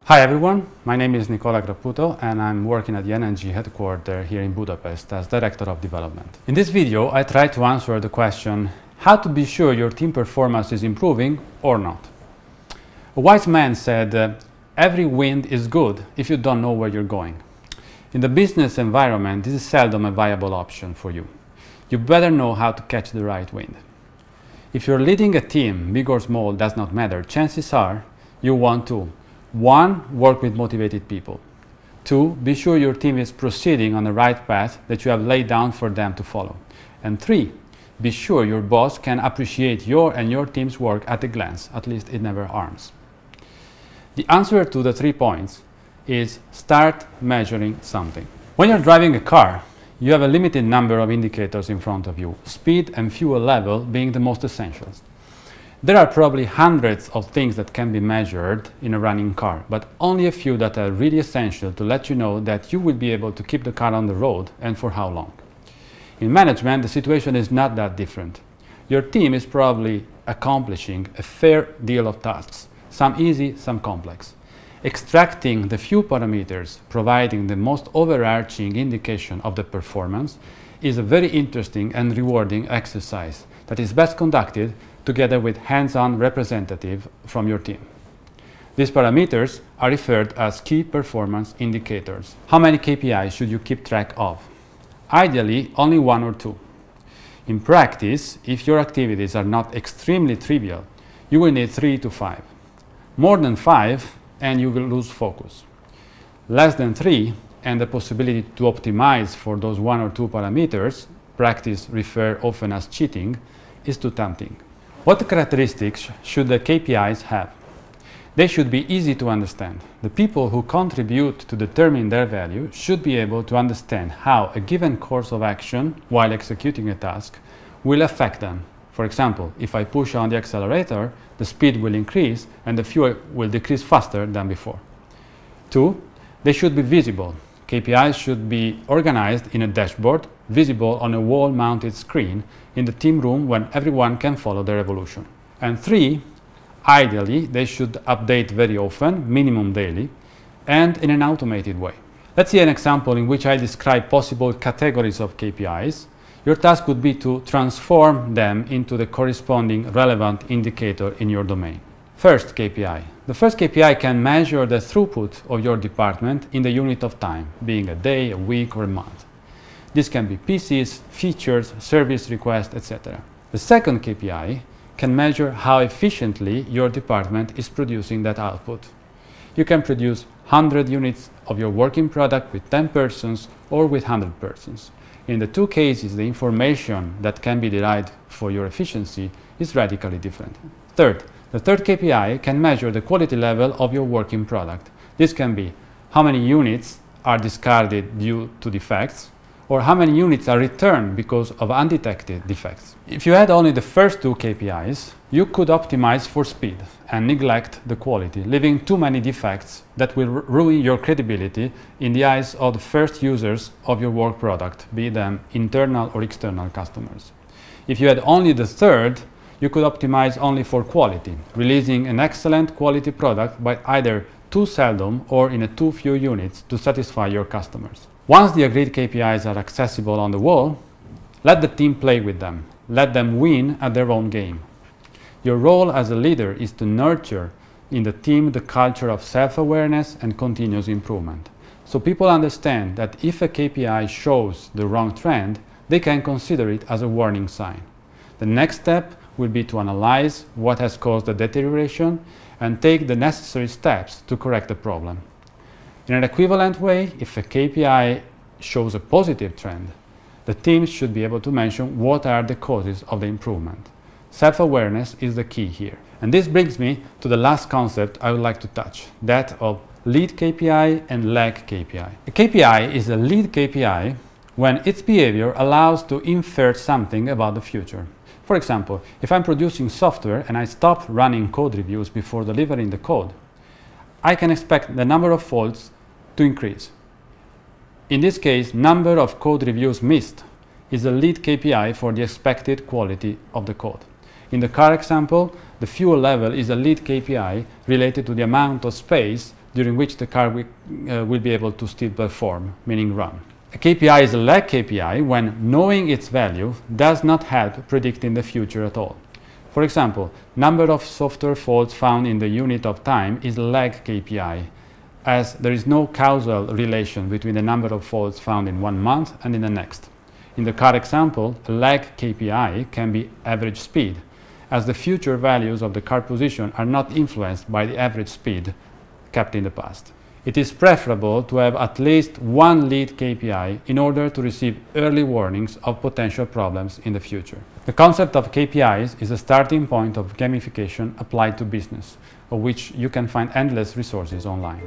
Hi everyone, my name is Nicola Grapputo and I'm working at the NNG headquarters here in Budapest as Director of Development. In this video I try to answer the question how to be sure your team performance is improving or not. A wise man said, every wind is good if you don't know where you're going. In the business environment, this is seldom a viable option for you. You better know how to catch the right wind. If you're leading a team, big or small, does not matter, chances are you want to 1. Work with motivated people. 2. Be sure your team is proceeding on the right path that you have laid down for them to follow. And 3. Be sure your boss can appreciate your and your team's work at a glance, at least it never harms. The answer to the 3 points is start measuring something. When you're driving a car, you have a limited number of indicators in front of you, speed and fuel level being the most essentials. There are probably hundreds of things that can be measured in a running car, but only a few that are really essential to let you know that you will be able to keep the car on the road and for how long. In management, the situation is not that different. Your team is probably accomplishing a fair deal of tasks, some easy, some complex. Extracting the few parameters providing the most overarching indication of the performance is a very interesting and rewarding exercise that is best conducted together with hands-on representative from your team. These parameters are referred as key performance indicators. How many KPIs should you keep track of? Ideally, only 1 or 2. In practice, if your activities are not extremely trivial, you will need 3 to 5. More than 5 and you will lose focus. Less than 3 and the possibility to optimize for those 1 or 2 parameters, practice referred often as cheating, is too tempting. What characteristics should the KPIs have? They should be easy to understand. The people who contribute to determine their value should be able to understand how a given course of action while executing a task will affect them. For example, if I push on the accelerator, the speed will increase and the fuel will decrease faster than before. 2. They should be visible. KPIs should be organized in a dashboard, visible on a wall-mounted screen in the team room when everyone can follow their evolution. And 3, ideally, they should update very often, minimum daily, and in an automated way. Let's see an example in which I describe possible categories of KPIs. Your task would be to transform them into the corresponding relevant indicator in your domain. First KPI. The first KPI can measure the throughput of your department in the unit of time, being a day, a week, or a month. This can be PCs, features, service requests, etc. The second KPI can measure how efficiently your department is producing that output. You can produce 100 units of your working product with 10 persons or with 100 persons. In the 2 cases, the information that can be derived for your efficiency is radically different. Third, the third KPI can measure the quality level of your working product. This can be how many units are discarded due to defects, or how many units are returned because of undetected defects. If you had only the first 2 KPIs, you could optimize for speed and neglect the quality, leaving too many defects that will ruin your credibility in the eyes of the first users of your work product, be them internal or external customers. If you had only the third, you could optimize only for quality, releasing an excellent quality product but either too seldom or in too few units to satisfy your customers. Once the agreed KPIs are accessible on the wall, let the team play with them. Let them win at their own game. Your role as a leader is to nurture in the team the culture of self-awareness and continuous improvement. So people understand that if a KPI shows the wrong trend, they can consider it as a warning sign. The next step will be to analyze what has caused the deterioration and take the necessary steps to correct the problem. In an equivalent way, if a KPI shows a positive trend, the team should be able to mention what are the causes of the improvement. Self-awareness is the key here. And this brings me to the last concept I would like to touch, that of lead KPI and lag KPI. A KPI is a lead KPI when its behavior allows to infer something about the future. For example, if I'm producing software and I stop running code reviews before delivering the code, I can expect the number of faults to increase. In this case, number of code reviews missed is a lead KPI for the expected quality of the code. In the car example, the fuel level is a lead KPI related to the amount of space during which the car will be able to still perform, meaning run. A KPI is a lag KPI when knowing its value does not help predicting the future at all. For example, number of software faults found in the unit of time is a lag KPI, as there is no causal relation between the number of faults found in 1 month and in the next. In the car example, a lag KPI can be average speed, as the future values of the car position are not influenced by the average speed kept in the past. It is preferable to have at least one lead KPI in order to receive early warnings of potential problems in the future. The concept of KPIs is a starting point of gamification applied to business, of which you can find endless resources online.